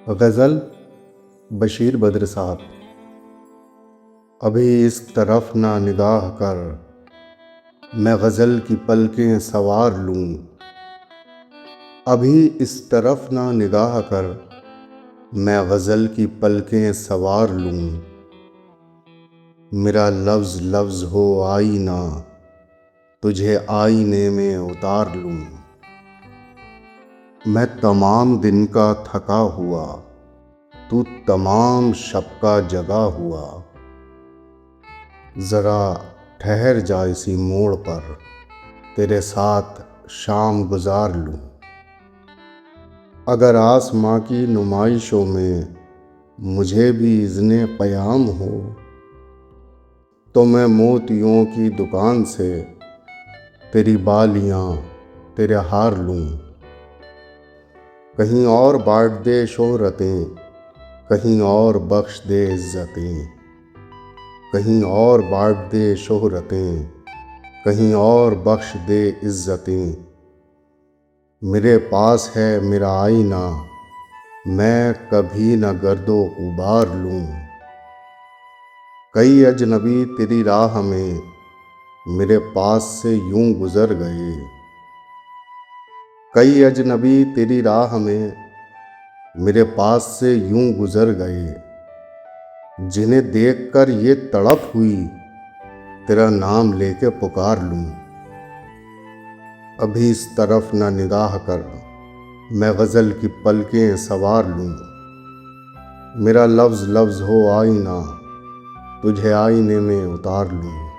غزل بشیر بدر صاحب۔ ابھی اس طرف نہ نگاہ کر، میں غزل کی پلکیں سوار لوں۔ ابھی اس طرف نہ نگاہ کر، میں غزل کی پلکیں سوار لوں۔ میرا لفظ لفظ ہو آئینہ، تجھے آئینے میں اتار لوں۔ میں تمام دن کا تھکا ہوا، تو تمام شب کا جگا ہوا۔ ذرا ٹھہر جا اسی موڑ پر، تیرے ساتھ شام گزار لوں۔ اگر آسماں کی نمائشوں میں مجھے بھی اذن پیام ہو، تو میں موتیوں کی دکان سے تیری بالیاں تیرے ہار لوں۔ کہیں اور بانٹ دے شہرتیں، کہیں اور بخش دے عزتیں۔ کہیں اور بانٹ دے شہرتیں، کہیں اور بخش دے عزتیں۔ میرے پاس ہے میرا آئینہ، میں کبھی نہ گرد و غبار لوں۔ کئی اجنبی تیری راہ میں میرے پاس سے یوں گزر گئے۔ کئی اجنبی تیری راہ میں میرے پاس سے یوں گزر گئے، جنہیں دیکھ کر یہ تڑپ ہوئی تیرا نام لے کے پکار لوں۔ ابھی اس طرف نہ نگاہ کر، میں غزل کی پلکیں سوار لوں۔ میرا لفظ لفظ ہو آئینہ، تجھے آئینے میں اتار لوں۔